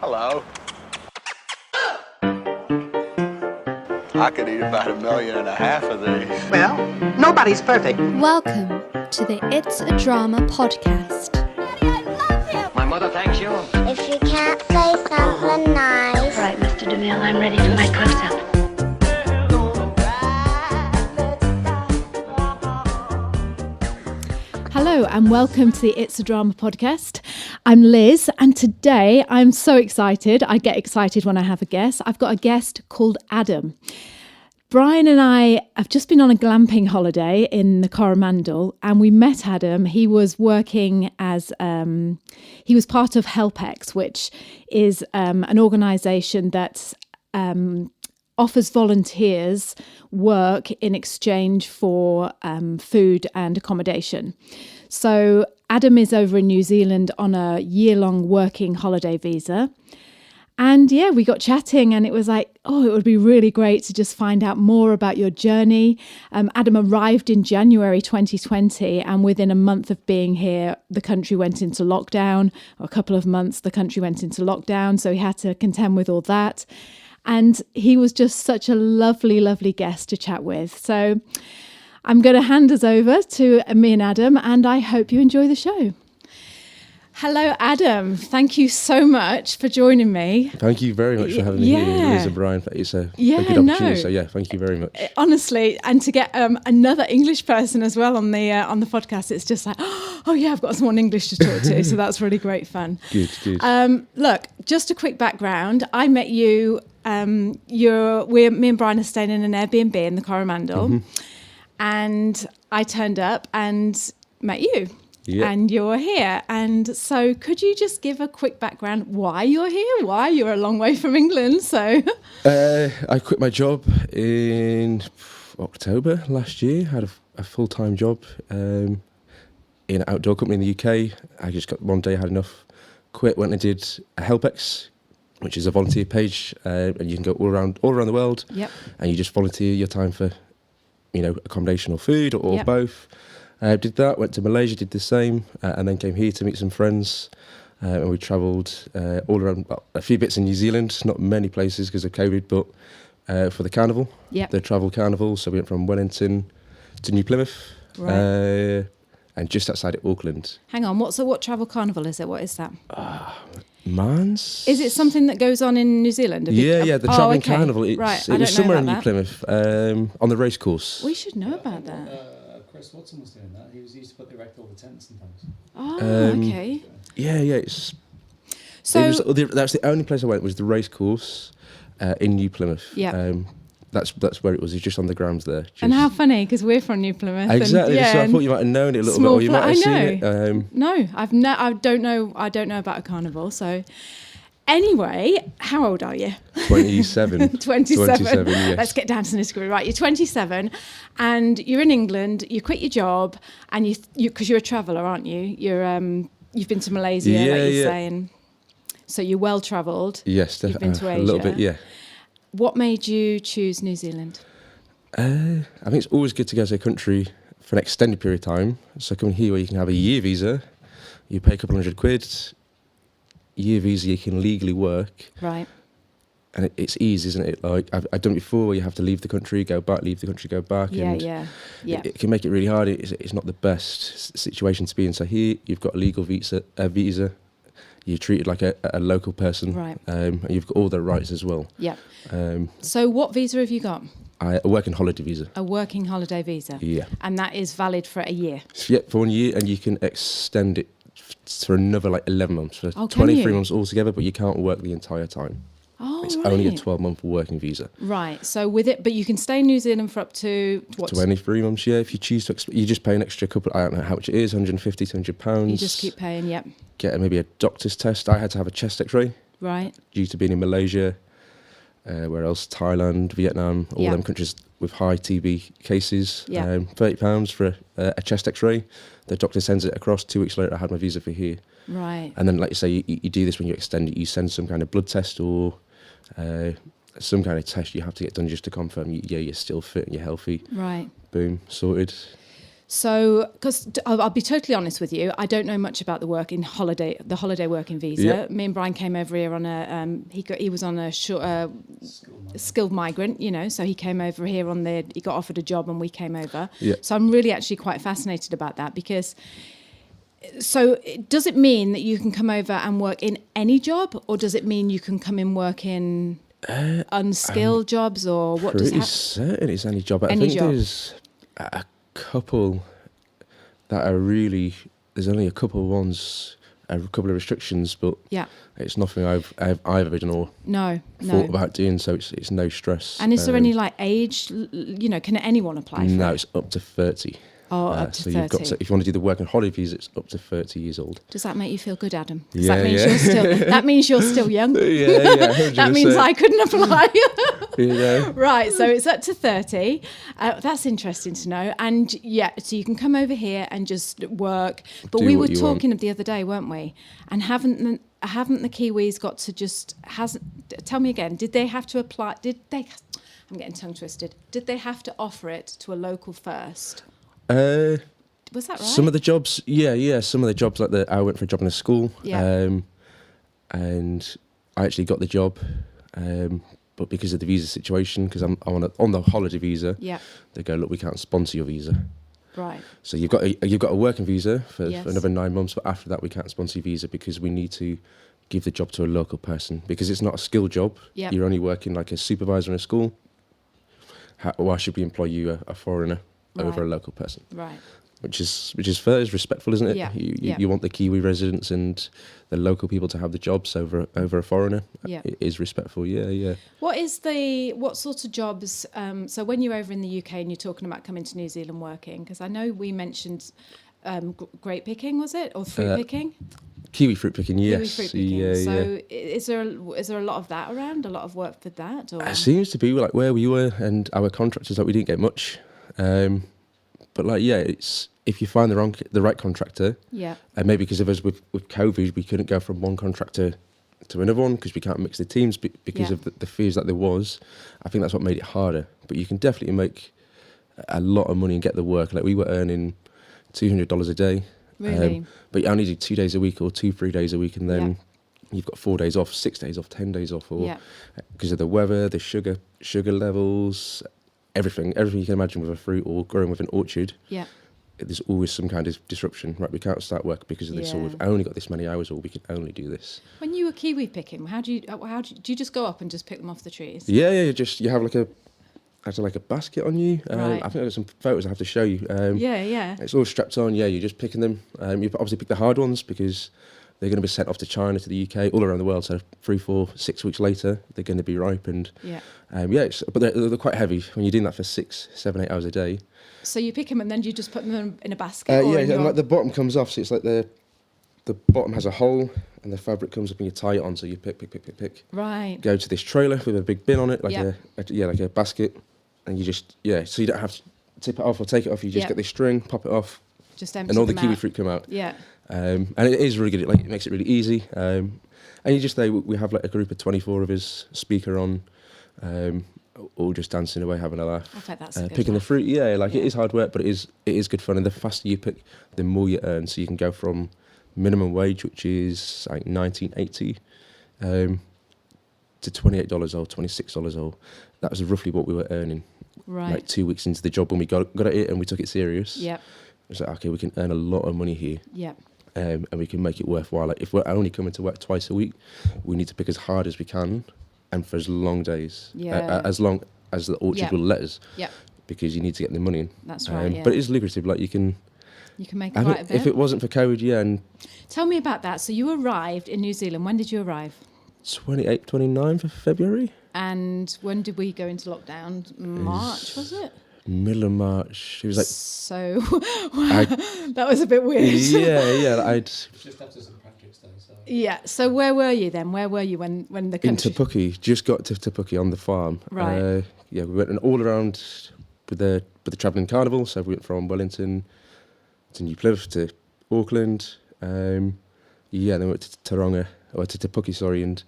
Hello. I could eat about 1.5 million of these. Well, nobody's perfect. Welcome to the It's a Drama podcast. Daddy, I love him. My mother thanks you. If you can't say something nice. All right, Mr. DeMille, I'm ready for my close-up. Hello and welcome to the It's a Drama podcast. I'm Liz and today I'm so excited. I get excited when I have a guest. I've got a guest called Adam. Brian and I have just been on a glamping holiday in the Coromandel and we met Adam. He was working as, he was part of HelpX, which is an organisation that offers volunteers work in exchange for food and accommodation. So Adam is over in New Zealand on a year-long working holiday visa. And yeah, we got chatting and it was like, oh, it would be really great to just find out more about your journey. Adam arrived in January 2020 and within a month of being here, the country went into lockdown. Or a couple of months, the country went into lockdown. So he had to contend with all that. And he was just such a lovely, lovely guest to chat with. So I'm going to hand us over to me and Adam, and I hope you enjoy the show. Hello, Adam. Thank you so much for joining me. Thank you very much for having me here, Liz and Brian. It's a good opportunity. So yeah, thank you very much. Honestly, and to get another English person as well on the podcast, it's just like, oh yeah, I've got someone English to talk to. So that's really great fun. Good. Look, just a quick background. I met you. Me and Brian are staying in an Airbnb in the Coromandel, and I turned up and met you. Yeah. And you're here. And so could you just give a quick background why you're here? Why you're a long way from England? So I quit my job in October last year. Had a full-time job in an outdoor company in the UK. I just got one day, had enough, quit, went and did a HelpX, which is a volunteer page, and you can go all around the world. Yep. And you just volunteer your time for, accommodation or food or both. Did that, went to Malaysia, did the same, and then came here to meet some friends. And we travelled all around, a few bits in New Zealand, not many places because of COVID, but for the carnival, the travel carnival. So we went from Wellington to New Plymouth, and just outside of Auckland. Hang on, what travel carnival is it? What is that? Mans? Is it something that goes on in New Zealand? The travelling carnival. It was somewhere in New that. Plymouth, on the race course. We should know about that. Chris Watson was doing that. He used to put erect all the tents and things. Oh, okay. Yeah. That's the only place I went was the race course in New Plymouth. Yeah. That's where it was. It's just on the grounds there. And how funny, because we're from New Plymouth. Exactly. And, so I thought you might have known it a little bit, or you might have seen it. No, I don't know about a carnival. So anyway, how old are you? 27. 27. Yes. Let's get down to the nitty-gritty. Right, you're 27, and you're in England. You quit your job, and you because you're a traveller, aren't you? You've been to Malaysia, like you're saying. So you're well travelled. Yes, definitely. You've been to Asia. A little bit, yeah. What made you choose New Zealand? I think it's always good to go to a country for an extended period of time. So coming here where you can have a year visa, you pay a couple £100, year visa, you can legally work. Right. And it's easy, isn't it? Like I've done it before where you have to leave the country, go back, leave the country, go back. Yeah. It can make it really hard. It's not the best situation to be in. So here you've got a legal visa. You're treated like a local person, right? And you've got all the rights as well. Yeah. So what visa have you got? A working holiday visa. A working holiday visa. Yeah. And that is valid for a year. Yeah, for 1 year, and you can extend it for another 11 months, for 23 months altogether. But you can't work the entire time. Oh, it's only a 12-month working visa. Right. So with it, but you can stay in New Zealand for up to what? 23 months. Yeah, if you choose to, you just pay an extra couple. I don't know how much it is, £150 to £200. You just keep paying. Yep. Get maybe a doctor's test. I had to have a chest X-ray. Right. Due to being in Malaysia, where else? Thailand, Vietnam, all them countries with high TB cases. Yeah. £30 for a chest X-ray. The doctor sends it across. 2 weeks later, I had my visa for here. Right. And then, like you say, you do this when you extend it. You send some kind of blood test or some kind of test you have to get done just to confirm you're still fit and you're healthy. Right. Boom, sorted. So, because I'll be totally honest with you, I don't know much about the holiday working visa. Yeah. Me and Brian came over here on a he was on a skilled migrant, you know. So he came over here he got offered a job and we came over. Yeah. So I'm really actually quite fascinated about that because. So does it mean that you can come over and work in any job, or does it mean you can come and work in unskilled jobs, or what does it Pretty certain it's any job. I think there's a couple that are really. There's only a couple of ones, a couple of restrictions, but yeah, it's nothing I've either done or thought about doing. So it's no stress. And is there any like age? You know, can anyone apply for No, it? it's up to 30. Oh, up to 30. You've got if you want to do the work and holiday visa, it's up to 30 years old. Does that make you feel good, Adam? Yeah, that means you're still young. Yeah, 100%. That means I couldn't apply. Yeah. Right, so it's up to 30. That's interesting to know. And yeah, so you can come over here and just work. But Do we what were you talking want. the other day, weren't we? And haven't the Kiwis got to tell me again, did they have to apply? I'm getting tongue twisted. Did they have to offer it to a local first? Was that right? Some of the jobs, yeah. Some of the jobs, like I went for a job in a school, and I actually got the job, but because of the visa situation, because I'm on the holiday visa, they go, look, we can't sponsor your visa. Right. So you've got a working visa for Yes. another 9 months, but after that we can't sponsor your visa because we need to give the job to a local person because it's not a skilled job. Yep. You're only working like a supervisor in a school. Why should we employ you, a foreigner, over a local person? Right. Which is fair, is respectful, isn't it? Yeah. You want the Kiwi residents and the local people to have the jobs over a foreigner. Yeah. It is respectful, yeah. What sorts of jobs, so when you're over in the UK and you're talking about coming to New Zealand working, because I know we mentioned grape picking, was it? Or fruit picking? Kiwi fruit picking, yes. Kiwi fruit picking. Yeah, so is there a lot of that around? A lot of work for that? Or? It seems to be like where we were and our contractors, like we didn't get much. But like, yeah, it's if you find the right contractor, and maybe because of us with COVID, we couldn't go from one contractor to another one because we can't mix the teams because of the fees that there was. I think that's what made it harder. But you can definitely make a lot of money and get the work. Like we were earning $200 a day. Really? But you only do 2 days a week or 3 days a week, and then you've got 4 days off, 6 days off, 10 days off, or because of the weather, the sugar levels. Everything you can imagine with a fruit or growing with an orchard, there's always some kind of disruption. Right, we can't start work because of this, or we've only got this many hours, or we can only do this. When you were kiwi picking, do you just go up and just pick them off the trees? Yeah, you have like a basket on you. Right. I think I've got some photos I have to show you. It's all strapped on. Yeah, you're just picking them. You obviously pick the hard ones because they're going to be sent off to China, to the UK, all around the world. So 3, 4, 6 weeks later, they're going to be ripened. But they're quite heavy when you're doing that for 6, 7, 8 hours a day. So you pick them and then you just put them in a basket? And like the bottom comes off, so it's like the bottom has a hole and the fabric comes up and you tie it on. So you pick. Right. Go to this trailer with a big bin on it, like a basket, and you just so you don't have to tip it off or take it off. You just get this string, pop it off, just empty and all the them kiwi out. all come out. Yeah. And it is really good. It makes it really easy. And you just we have like a group of 24 of us, speaker on, all just dancing away, having a laugh. I bet that's a good picking the laugh. fruit. It is hard work, but it is good fun. And the faster you pick, the more you earn. So you can go from minimum wage, which is like $19.80, to $28 or $26 or that was roughly what we were earning. Right. Like 2 weeks into the job when we got at it and we took it serious. Yep. It's like, okay, we can earn a lot of money here. Yep. And we can make it worthwhile. Like if we're only coming to work twice a week, we need to pick as hard as we can and for as long days. Yeah. As long as the orchard will let us. Yep. Because you need to get the money in. That's right. But it is lucrative. Like you can make quite a bit. If it wasn't for COVID, and tell me about that. So you arrived in New Zealand. When did you arrive? 29th of February. And when did we go into lockdown? March, was it? Middle of March. It was like so. That was a bit weird. I'd just after St Patrick's Day. So. Yeah. So where were you then? Where were you when the country? in Te Puke. Just got to Te Puke on the farm. Right. We went all around with the travelling carnival. So we went from Wellington to New Plymouth to Auckland. Then we went to Taronga or to Te Puke, and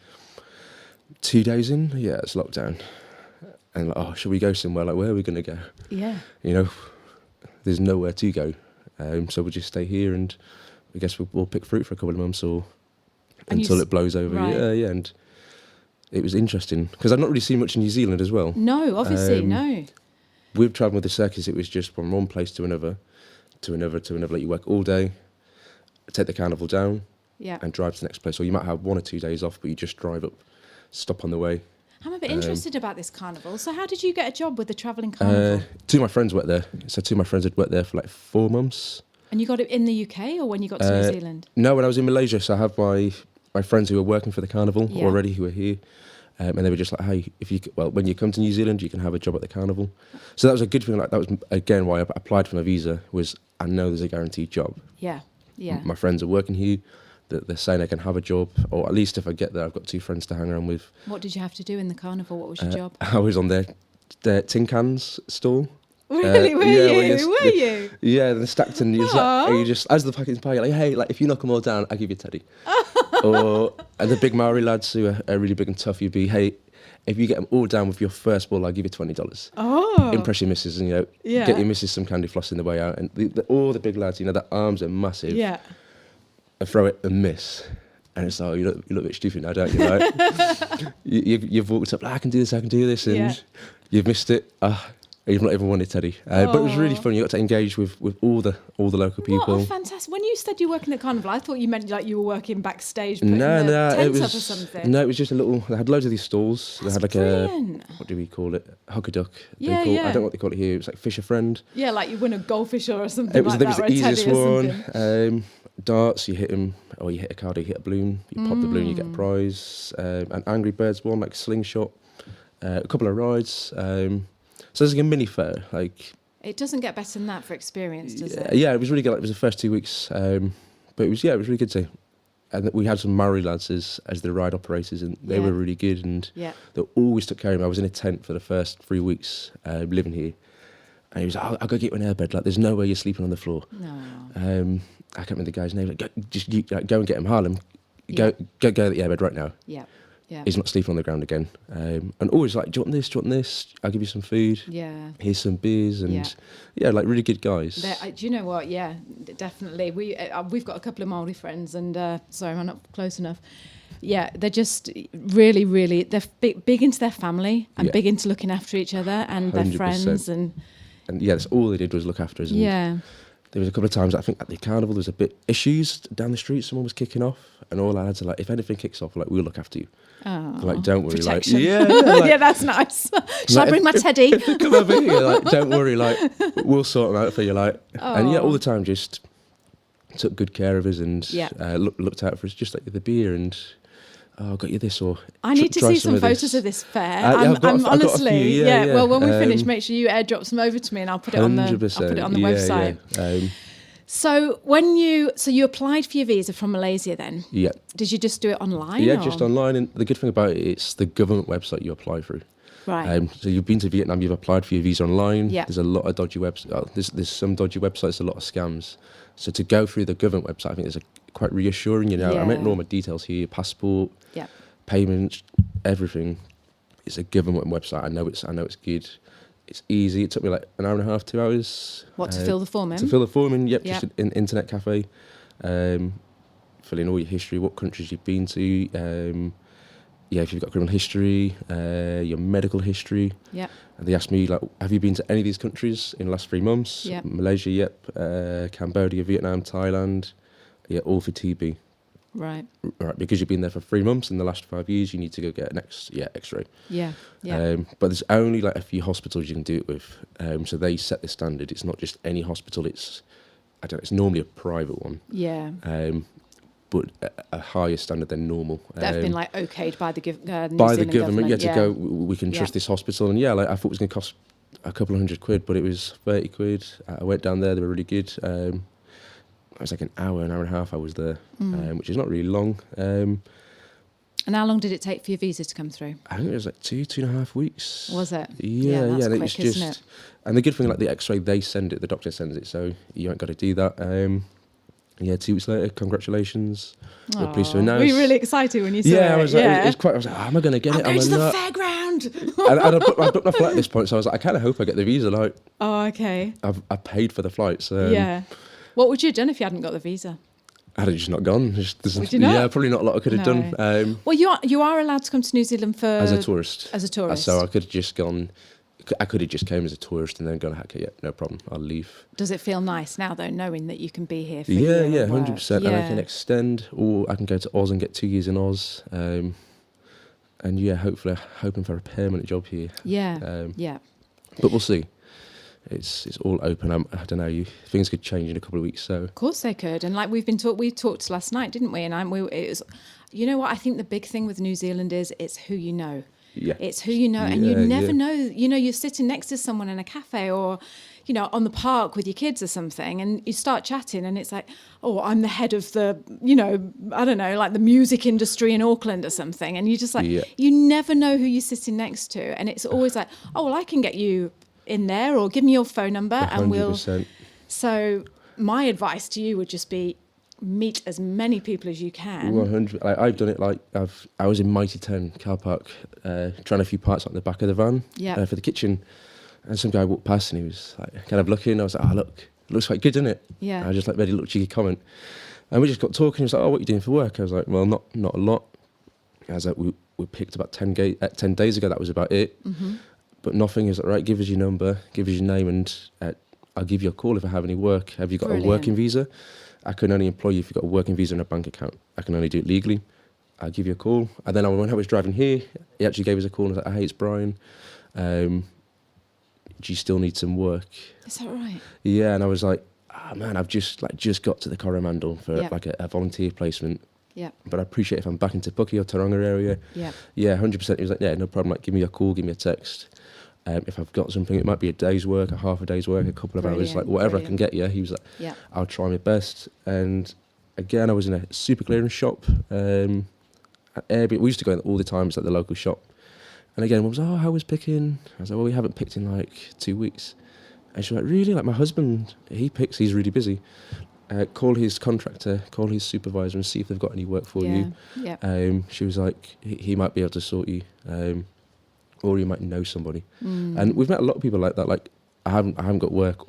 2 days in, it's lockdown. And should we go somewhere? Like, where are we going to go? Yeah. there's nowhere to go. So we'll just stay here, and I guess we'll pick fruit for a couple of months until it blows over. Right. Yeah. And it was interesting because I'd not really seen much in New Zealand as well. No, obviously, no. We've travelled with the circus. It was just from one place to another. Like you work all day, take the carnival down, and drive to the next place. Or you might have 1 or 2 days off, but you just drive up, stop on the way. I'm a bit interested about this carnival. So how did you get a job with the travelling carnival? 2 of my friends worked there. So 2 of my friends had worked there for like 4 months. And you got it in the UK or when you got to New Zealand? No, when I was in Malaysia. So I have my friends who were working for the carnival already, who were here. And they were just like, hey, when you come to New Zealand, you can have a job at the carnival. So that was a good thing. Like that was, again, why I applied for my visa, was I know there's a guaranteed job. Yeah. My friends are working here. They're saying I can have a job, or at least if I get there, I've got 2 friends to hang around with. What did you have to do in the carnival? What was your job? I was on their tin cans stall. Really? Were you? Yeah, they're stacked, and you just as the packet's pie, you're like, hey, like if you knock them all down, I'll give you a teddy. And the big Maori lads who are really big and tough, you'd be, hey, if you get them all down with your first ball, I'll give you $20. Oh. Impress your missus, and get your missus some candy floss in the way out. And all the big lads, their arms are massive. Yeah. I throw it and miss. And it's like, you look a bit stupid now, don't you? Like, you've walked up, like, I can do this, and you've missed it. You've not even won it, Teddy. But it was really fun. You got to engage with all the local people. What a fantastic! When you said you were working at Carnival, I thought you meant like you were working backstage, putting the tents up or something. No, it was just a little. They had loads of these stalls. That's they had like brilliant. What do we call it? Hug a duck. Yeah. I don't know what they call it here. It was like Fish a Friend. Yeah, like you win a goldfish or something. It was, like that was that, the easiest one. Darts, you hit them, or you hit a card, or you hit a balloon. You pop the balloon, you get a prize. An Angry Birds one, like slingshot. A couple of rides. So there's like a mini fair, like. It doesn't get better than that for experience, does it? Yeah, it was really good. Like, it was the first 2 weeks, but it was really good too. And we had some Maori lads as the ride operators, and they were really good, and they always took care of me. I was in a tent for the first 3 weeks living here, and he was like, I'll go get you an airbed. Like, there's no way you're sleeping on the floor. No. I can't remember the guy's name. Like, go and get him, Harlem. Go get the airbed right now. Yeah. Yeah. He's not sleeping on the ground again. And always like, do you want this? Do you want this? I'll give you some food. Yeah. Here's some beers, and like really good guys. Do you know what? Yeah, definitely. We've got a couple of Maori friends, and sorry, I'm not close enough. Yeah, they're just really, really. They're big into their family and big into looking after each other and 100%. Their friends, and that's all they did was look after us. And there was a couple of times, I think at the carnival, there was a bit issues down the street. Someone was kicking off, and all our lads are like, if anything kicks off, like, we'll look after you. Oh, like, don't worry. protection. Like, like, yeah, that's nice. Shall I bring my teddy? If they come over here, like, don't worry, like, we'll sort them out for you, like. And all the time just took good care of us and looked out for us, just like the beer and. Oh, I've got you this, or I need to see some photos of this fair. I'm honestly, well, when we finish, make sure you airdrop some over to me, and I'll put it on the website. Yeah. So you applied for your visa from Malaysia then? Yeah. Did you just do it online? Yeah, just online. And the good thing about it, it's the government website you apply through. Right. So you've been to Vietnam, you've applied for your visa online. Yeah. There's a lot of dodgy websites. There's some dodgy websites, a lot of scams. So to go through the government website, I think it's quite reassuring. I meant all my details here, passport, payments, everything. It's a government website. I know it's good. It's easy. It took me like an hour and a half, 2 hours. What, to fill the form in? To fill the form in, just an internet cafe. Fill in all your history, what countries you've been to. If you've got criminal history, your medical history. Yeah. And they asked me, like, have you been to any of these countries in the last 3 months? Yeah. Malaysia, Cambodia, Vietnam, Thailand. Yeah, all for TB. Right. Because you've been there for 3 months in the last 5 years, you need to go get an X-ray. Yeah. But there's only like a few hospitals you can do it with. So they set the standard. It's not just any hospital. It's normally a private one. Yeah. But a higher standard than normal. That have been like okayed by the government. Yeah, to go. We can trust this hospital, and I thought it was going to cost a couple of £100, but it was £30. I went down there. They were really good. It was like an hour and a half I was there, which is not really long. And how long did it take for your visa to come through? I think it was like 2.5 weeks. Was it? Yeah. That's and quick, isn't it? And the good thing, like the X-ray, they send it. The doctor sends it, so you ain't got to do that. 2 weeks later, congratulations. We're pleased to announce. Were you really excited when you saw it? I was like, I was like, how am I going to get it? I'm going to the fairground. grand. and I booked my flight at this point, so I was like, I kind of hope I get the visa. Like, Oh, okay. I paid for the flight, so Yeah. What would you have done if you hadn't got the visa? I'd have just not gone. Would you not? Yeah, probably not a lot I could have No. done. Well, you are allowed to come to New Zealand for As a tourist. As a tourist. So I could have just gone. I could have just came as a tourist and then gone, okay, yeah, no problem, I'll leave. Does it feel nice now, though, knowing that you can be here for a Yeah, year yeah, of work? 100%. And I can extend, or I can go to Oz and get 2 years in Oz. And yeah, hoping for a permanent job here. Yeah, yeah. But we'll see. It's all open. I don't know. Things could change in a couple of weeks. So Of course they could. And like we talked last night, didn't we? And it was, you know what? I think the big thing with New Zealand is it's who you know. yeah, It's who you know, and you never know. You know, you're sitting next to someone in a cafe or, you know, on the park with your kids or something, and you start chatting, and it's like, oh, I'm the head of the, you know, I don't know, like the music industry in Auckland or something, and you just like, you never know who you're sitting next to, and it's always like, oh, well, I can get you in there, or give me your phone number, 100%. and we'll. So my advice to you would just be, meet as many people as you can. 100. I've done it. Like I was in Mighty 10 car park trying a few parts out the back of the van for the kitchen, and some guy walked past and he was like kind of looking. I was like, oh look, it looks quite good, doesn't it? Yeah. And I just like made a little cheeky comment, and we just got talking. He was like, oh, what are you doing for work? I was like, well, not a lot. I was like, we picked about 10 days ago. That was about it. Mm-hmm. But nothing. He was like, right, give us your number, give us your name, and I'll give you a call if I have any work. Have you got a working visa? I can only employ you if you've got a working visa and a bank account. I can only do it legally. I'll give you a call. And then when I was driving here, he actually gave us a call and was like, hey, it's Brian. Do you still need some work? Is that right? Yeah, and I was like, man, I've just got to the Coromandel for like a volunteer placement. Yeah. But I appreciate if I'm back in Te Puke or Taronga area. Yeah. Yeah, 100%. He was like, yeah, no problem. Like, give me a call, give me a text. If I've got something, it might be a day's work, a half a day's work, a couple of hours, like whatever I can get you. He was like, I'll try my best. And again, I was in a super clearance shop. At Airbnb. We used to go in all the time, it's like the local shop. And again, one was, oh, how was picking? I was like, well, we haven't picked in like 2 weeks. And she was like, really? Like my husband, he picks, he's really busy. Call his contractor, call his supervisor and see if they've got any work for you. Yeah. She was like, he might be able to sort you. Or you might know somebody. And we've met a lot of people like that. Like, I haven't got work,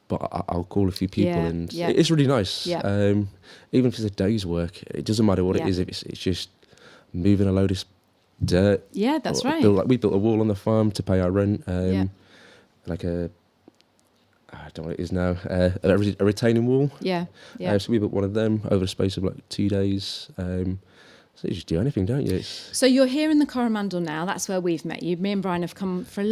but I'll call a few people, and it's really nice. Yeah. Even if it's a day's work, it doesn't matter what it is. If it's just moving a load of dirt. Yeah, that's right. We built a wall on the farm to pay our rent. Like I don't know what it is now. A retaining wall. Yeah. So we built one of them over the space of like 2 days. So you just do anything, don't you? So you're here in the Coromandel now. That's where we've met you. Me and Brian have come for a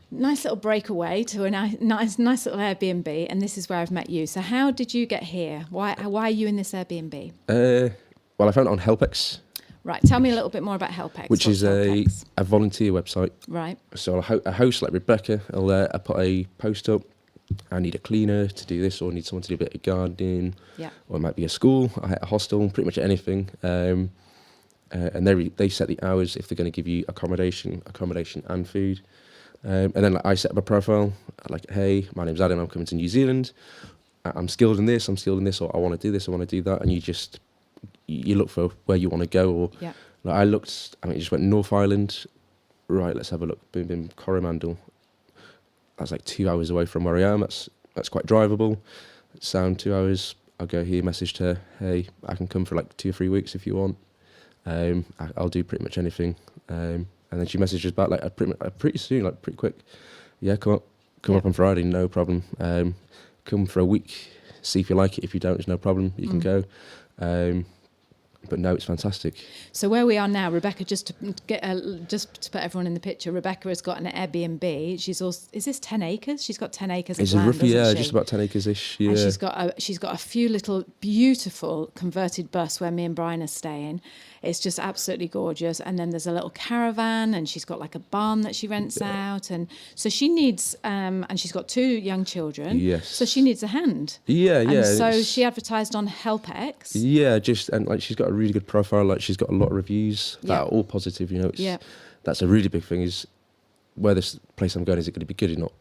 nice little breakaway to a nice little Airbnb, and this is where I've met you. So how did you get here? Why are you in this Airbnb? Well, I found it on HelpX. Right. Tell me a little bit more about HelpX. Which is a volunteer website. Right. So a host like Rebecca, I'll put a post up. I need a cleaner to do this, or I need someone to do a bit of gardening, or it might be a school, a hostel, pretty much anything. And they set the hours if they're going to give you accommodation and food. And then I set up a profile, like, hey, my name's Adam, I'm coming to New Zealand. I'm skilled in this, or I want to do this, I want to do that. And you look for where you want to go. Or like you just went North Island. Right, let's have a look. Boom, boom, Coromandel. That's like 2 hours away from where I am. That's quite drivable. Sound 2 hours. I'll go here, message her, hey, I can come for like 2 or 3 weeks if you want. I'll do pretty much anything. And then she messages back like pretty soon, like pretty quick. Yeah, come up on Friday, no problem. Come for a week, see if you like it. If you don't, it's no problem. You can go. But no, it's fantastic. So where we are now, Rebecca, just to put everyone in the picture, Rebecca has got an Airbnb. Is this 10 acres? She's got 10 acres of land, roughly, doesn't she? Just about 10 acres-ish, yeah. And she's got a few little beautiful converted bus where me and Brian are staying. It's just absolutely gorgeous. And then there's a little caravan, and she's got like a barn that she rents out. And so she needs, and she's got 2 young children. Yes. So she needs a hand. Yeah. And so she advertised on HelpX. Yeah, and like she's got a really good profile. Like she's got a lot of reviews that are all positive. You know, that's a really big thing. Is where this place I'm going, is it going to be good or not?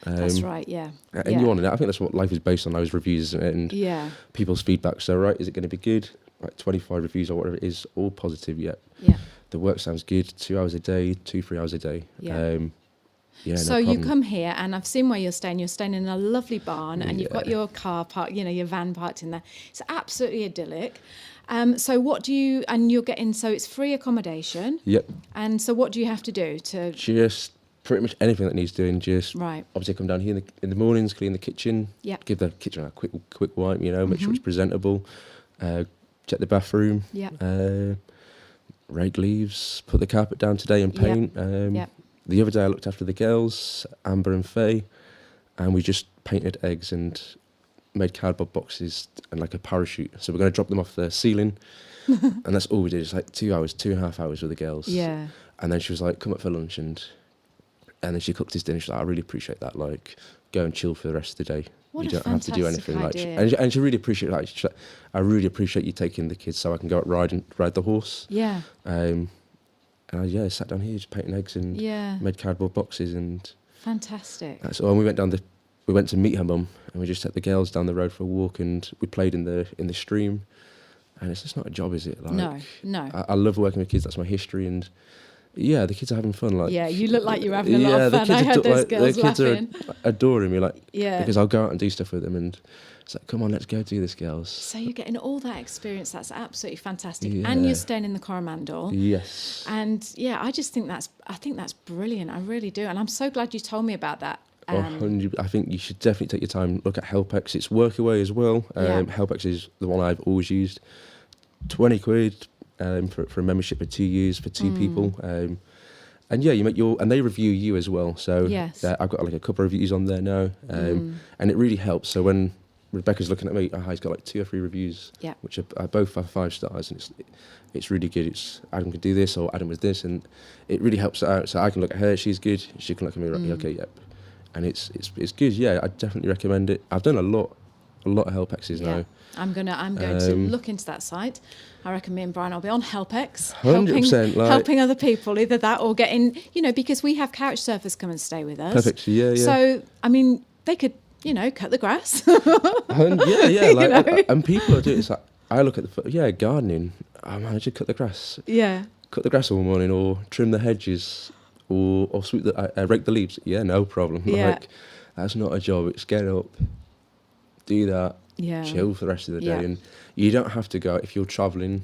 That's right. Yeah. And you want to know. I think that's what life is based on, those reviews and people's feedback. So right, is it going to be good? Like 25 reviews or whatever it is, all positive. Yeah. the work sounds good. 2 hours a day, 3 hours a day. Yeah. Yeah. So no you problem. come here, and I've seen where you're staying. You're staying in a lovely barn, and you've got Yeah. your car parked, your van parked in there. It's absolutely idyllic. So what do you, and you're getting, so it's free accommodation. Yep. And so what do you have to do to, Just pretty much anything that needs doing. Just right. obviously come down here in the mornings, clean the kitchen. Yep. Give the kitchen a quick wipe. Make sure it's presentable. Check the bathroom. Yeah. Rake leaves. Put the carpet down today and paint. Yep. The other day I looked after the girls, Amber and Faye, and we just painted eggs and made cardboard boxes and like a parachute. So we're going to drop them off the ceiling, and that's all we did. It's like 2.5 hours with the girls. Yeah. And then she was like, "Come up for lunch," and then she cooked us dinner. She's like, "I really appreciate that. Like, go and chill for the rest of the day. What You a don't have to do fantastic anything." idea. And she really appreciated. Like, she's like, "I really appreciate you taking the kids so I can go out ride the horse." Yeah. And I sat down here just painting eggs and Yeah. made cardboard boxes, and Fantastic. that's all. And we went to meet her mum, and we just took the girls down the road for a walk, and we played in the stream. And it's just not a job, is it? Like, No. I love working with kids. That's my history, and yeah, the kids are having fun. Like, Yeah, you look like you're having a lot of the fun. kids I heard those the girls kids laughing. are adoring me, like, Yeah. because I'll go out and do stuff with them, and it's like, come on, let's go do this, girls. So you're getting all that experience. That's absolutely fantastic. Yeah. And you're staying in the Coromandel. Yes. And yeah, I think that's brilliant. I really do. And I'm so glad you told me about that. 100. I think you should definitely take your time. Look at HelpX. It's Workaway as well. Yeah. HelpX is the one I've always used. 20 quid for a membership for 2 years for two people. And yeah, you make and they review you as well. So Yes. I've got like a couple of reviews on there now, and it really helps. So when Rebecca's looking at me, he's got like 2 or 3 reviews, Yeah. which are both 5 stars, and it's really good. It's Adam can do this, or Adam was this, and it really helps her out. So I can look at her, she's good. She can look at me, like, okay, yep. And it's good. Yeah, I definitely recommend it. I've done a lot of HelpX's now. I'm going to look into that site. I reckon me and Brian will be on HelpX, 100%, helping other people, either that or getting, because we have couch surfers come and stay with us. Perfect. Yeah. So, I mean, they could, cut the grass. Yeah. You know? And people are doing. It's like, I look at gardening. I managed to cut the grass. Yeah. Cut the grass all morning, or trim the hedges, or sweep rake the leaves. Yeah, no problem. Yeah. Like, that's not a job. It's get up, do that, Yeah. chill for the rest of the day, Yeah. and you don't have to go if you're travelling.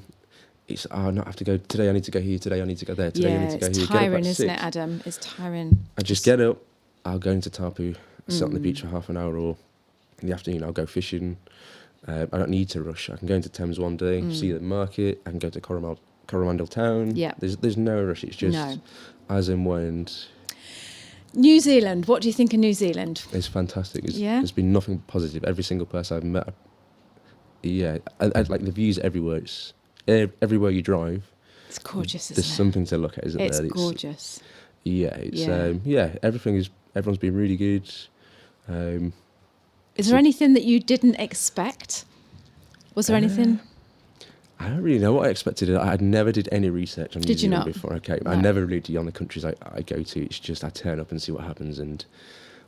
It's not have to go today. I need to go here. Today I need to go there. Today I need to go it's here. Get up tiring, at isn't 6. it, Adam? It's tiring. I just get up. I'll go into Tapu, sit on the beach for half an hour, or in the afternoon I'll go fishing. I don't need to rush. I can go into Thames one day, see the market. I can go to Coromandel town. Yeah. There's no rush. It's just as and when. New Zealand. What do you think of New Zealand? It's fantastic. Yeah? There's been nothing positive. Every single person I've met. Yeah, I like the views everywhere. It's everywhere you drive. It's gorgeous, isn't There's it? something to look at, isn't It's there? gorgeous. Yeah, it's Yeah. everyone's been really good. Is there anything that you didn't expect? Was there anything? I don't really know what I expected. I had never did any research on New Did you Zealand not? before I came. No. I never really do on the countries I go to. It's just I turn up and see what happens, and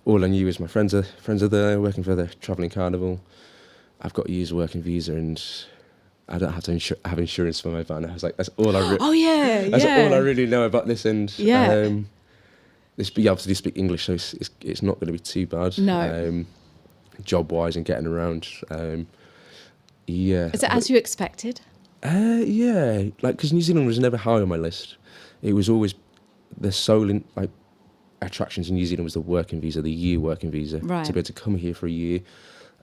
all I knew is my friends are there working for the travelling carnival. I've got a year's working visa, and I don't have to have insurance for my van. I was like, that's all I. Oh yeah, That's yeah. all I really know about this, and Yeah. you obviously speak English, so it's not going to be too bad. No. Job wise and getting around. Yeah. Is it as you expected? Yeah, like because New Zealand was never high on my list. It was always the sole attractions in New Zealand was the working visa, the year working visa, Right. to be able to come here for a year,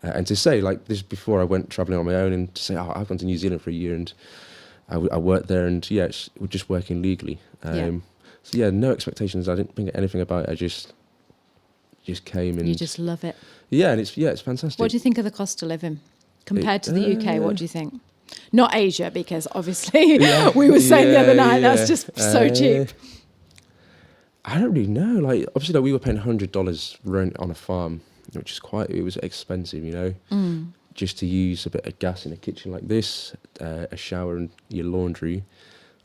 and to say like this before I went travelling on my own, and to say I've gone to New Zealand for a year and I worked there, and we're just working legally. So yeah, no expectations. I didn't think anything about it. I just came and You just love it. yeah, and it's fantastic. What do you think of the cost of living compared to the UK? What do you think? Not Asia, because obviously we were saying the other night that's just so cheap. I don't really know. Like obviously, we were paying $100 rent on a farm, which is it was expensive, just to use a bit of gas in a kitchen like this, a shower and your laundry.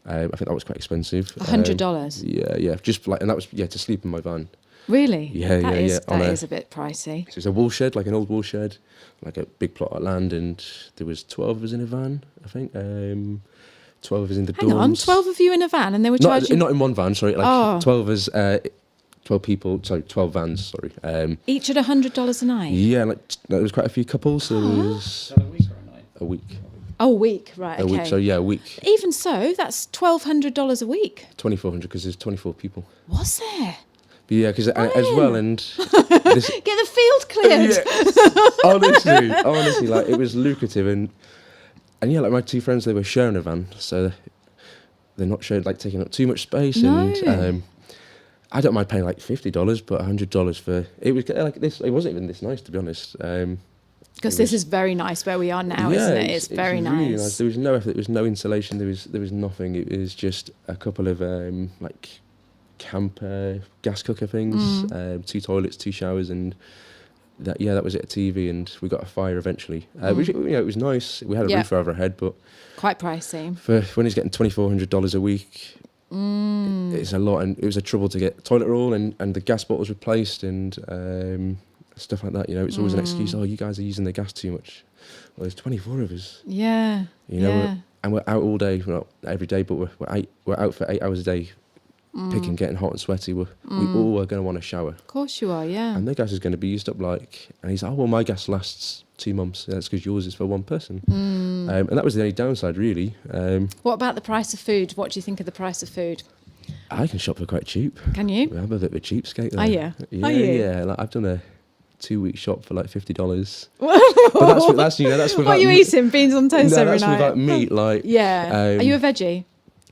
I think that was quite expensive. $100. Yeah. Just like, and that was to sleep in my van. Really? Yeah. That is a bit pricey. So it's a wool shed, like an old wool shed, like a big plot of land, and there was 12 of us in a van, I think. 12 of us in the Hang dorms. on, 12 of you in a van, and they were charging... Not in one van, sorry. Like Oh. 12 of us, 12 people, sorry, 12 vans, sorry. Each at $100 a night? Yeah, there was quite a few couples, so there was Is that a week or a night? a week. Oh, a week, right, A okay. week, so yeah, a week. Even so, that's $1,200 a week. 2,400 because there's 24 people. Was there? But yeah, because as well, and this, Get the field cleared. yeah, honestly, like it was lucrative, and yeah, like my two friends, they were sharing a van, so they're not sharing, like taking up too much space, No. and I don't mind paying like $50, but $100 for it was like this. It wasn't even this nice, to be honest. Because this is very nice where we are now, yeah, isn't it? It's very really nice. There was no effort. There was no insulation. There was nothing. It was just a couple of like camper gas cooker things, 2 toilets, 2 showers, and that was it. A TV, and we got a fire eventually. Which, it was nice. We had a roof over our head, but Quite pricey. for when he's getting $2,400 a week, it's a lot, and it was a trouble to get toilet roll and the gas bottles replaced and stuff like that. It's always an excuse. Oh, you guys are using the gas too much. Well, there's 24 of us. Yeah. And we're out all day. Well, not every day, but we're out for 8 hours a day, picking, getting hot and sweaty. We all are going to want a shower. Of course you are, yeah. And their gas is going to be used up and he's like, oh, well, my gas lasts 2 months. That's because yours is for one person. And that was the only downside, really. What about the price of food? What do you think of the price of food? I can shop for quite cheap. Can you? I'm a bit of a cheapskate. Are you? Yeah, Are you? yeah. Like, I've done a 2-week shop for like $50. But that's without. What are you eating? Beans on toast No, every that's night? without meat. Like, Yeah. Are you a veggie?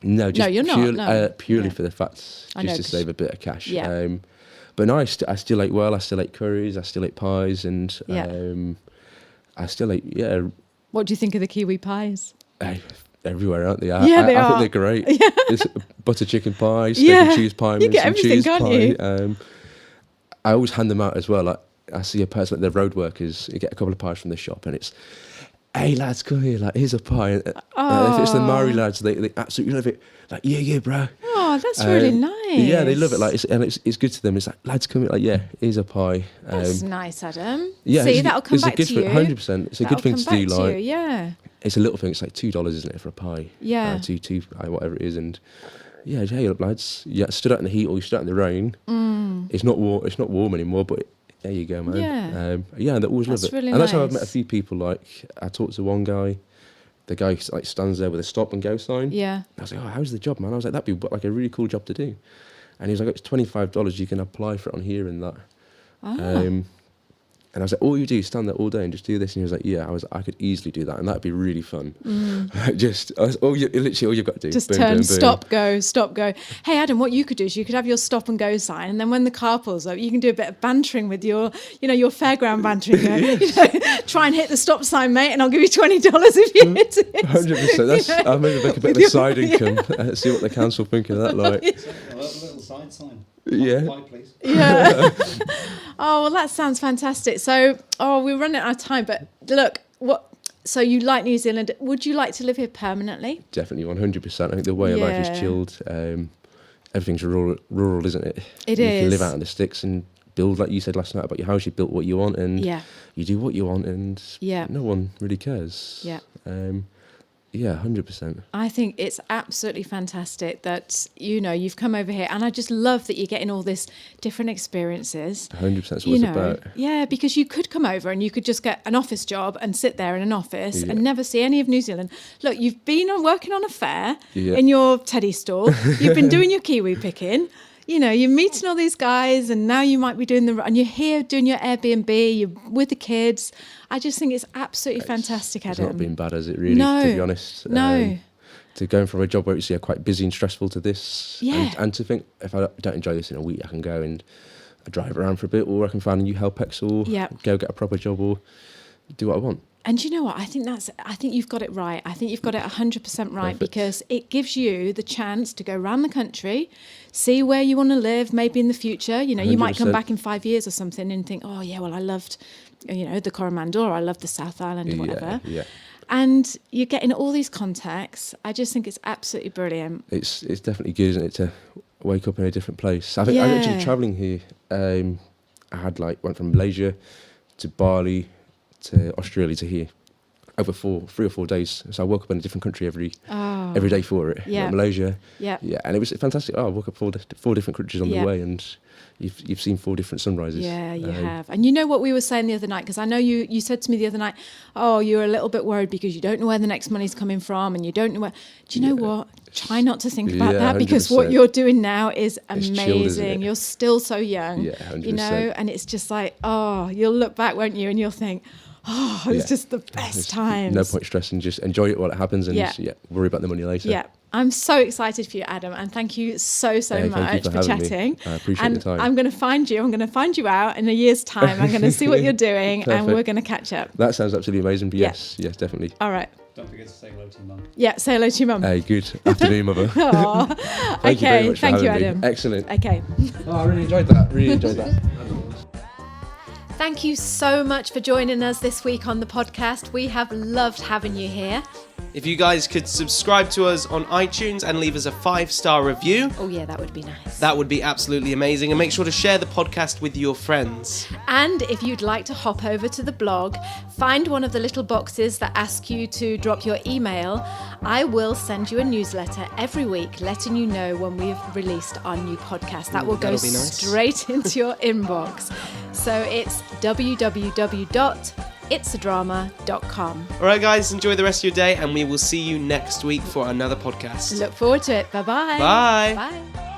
No, just you're not, no. purely Yeah. for the fats, I know, just to 'cause- save a bit of cash. Yeah. But no, I still ate well. I still ate curries. I still ate pies, and Yeah. I still ate What do you think of the kiwi pies? everywhere, aren't they? Yeah, they I are. think they're great. Yeah. There's butter chicken pie, steak Yeah. and cheese pie, You mince get and everything, cheese can't pie. you? I always hand them out as well. Like I see a person, like the road workers, you get a couple of pies from the shop, and it's, hey lads, come here, like here's a pie. And, if it's the Maori lads, they absolutely love it. Like yeah, bro. Oh, that's really nice. Yeah, they love it. Like it's good to them. It's like, lads, come here. Like, yeah, here's a pie. That's nice, Adam. Yeah, See, it's that'll come back to you. 100%. It's a good thing to do. Like, yeah. it's a little thing. It's like $2, isn't it, for a pie? Yeah. Two, whatever it is, and yeah, hey up, lads. Yeah, stood out in the heat or you stood out in the rain. It's not warm. It's not warm anymore, but there you go, man. Yeah. They always love That's it. really And that's how I've nice. met a few people. Like I talked to one guy. The guy like stands there with a stop and go sign. Yeah. I was like, oh, how's the job, man? I was like, that'd be like a really cool job to do. And he was like, it's $25. You can apply for it on here and that. And I was like, all you do is stand there all day and just do this. And he was like, yeah. I could easily do that, and that'd be really fun. Literally all you've got to do. Just Boom, turn, boom, boom. stop, go. Hey, Adam, what you could do is you could have your stop and go sign, and then when the car pulls up, you can do a bit of bantering with your fairground bantering. Try and hit the stop sign, mate, and I'll give you $20 if you hit it. 100%. I'll maybe make a bit of a side income. See what the council think of that. Like, A little side sign. Yeah. Pie, please. Yeah. Oh, well, that sounds fantastic. So, we're running out of time, but look, so you like New Zealand. Would you like to live here permanently? definitely 100%. I think the way of life is chilled. Everything's rural, isn't it? It you is. can live out in the sticks and build, like you said last night about your house. You built what you want, and you do what you want, and no one really cares. Yeah. Yeah, 100%. I think it's absolutely fantastic that, you've come over here, and I just love that you're getting all this different experiences. 100%. That's what it's about. Yeah, because you could come over and you could just get an office job and sit there in an office and never see any of New Zealand. Look, you've been working on a fair in your teddy stall. You've been doing your kiwi picking. You're meeting all these guys, and now you might be and you're here doing your Airbnb, you're with the kids. I just think it's absolutely fantastic, Adam. It's not been bad, has it, really, No. to be honest? No. To going from a job where it's quite busy and stressful to this. Yeah. And to think, if I don't enjoy this in a week, I can go and drive around for a bit, or I can find a new Helpex, or go get a proper job, or do what I want. And you know what? I think you've got it right. I think you've got it 100% right. Perfect. Because it gives you the chance to go around the country, see where you want to live, maybe in the future. You might come 100%. back in 5 years or something and think, oh, yeah, well, I loved, the Coromandel, or I loved the South Island or whatever. Yeah. And you're getting all these contacts. I just think it's absolutely brilliant. It's definitely good, isn't it, to wake up in a different place. I think I'm actually travelling here. I had went from Malaysia to Bali to Australia to here. over 3 or 4 days. So I woke up in a different country every day for it. Yeah. Like Malaysia. Yeah. Yeah, and it was fantastic. I woke up 4 different countries on the way, and you've seen 4 different sunrises. Yeah, you have. And you know what we were saying the other night? Because I know you said to me the other night, oh, you're a little bit worried because you don't know where the next money's coming from, and you don't know where. Do you know what? Try not to think about that, because what you're doing now is amazing. You're still so young. Yeah, 100%. You know, and it's just like, oh, you'll look back, won't you? And you'll think, oh, it's just the best times. No point stressing, just enjoy it while it happens, and worry about the money later. Yeah. I'm so excited for you, Adam, and thank you so much for chatting. Me. I appreciate the time. I'm going to find you out in a year's time. I'm going to see what you're doing and we're going to catch up. That sounds absolutely amazing, but yes, definitely. All right. Don't forget to say hello to your mum. Yeah, say hello to your mum. Hey, good afternoon, mother. Thank you very much for having me. Adam. Excellent. Okay. Oh, I really enjoyed that. Thank you so much for joining us this week on the podcast. We have loved having you here. If you guys could subscribe to us on iTunes and leave us a 5-star review. Oh yeah, that would be nice. That would be absolutely amazing. And make sure to share the podcast with your friends. And if you'd like to hop over to the blog, find one of the little boxes that ask you to drop your email. I will send you a newsletter every week letting you know when we've released our new podcast. That will go straight into your inbox. So it's www.itsadrama.com. All right, guys, enjoy the rest of your day, and we will see you next week for another podcast. Look forward to it. Bye-bye. Bye. Bye.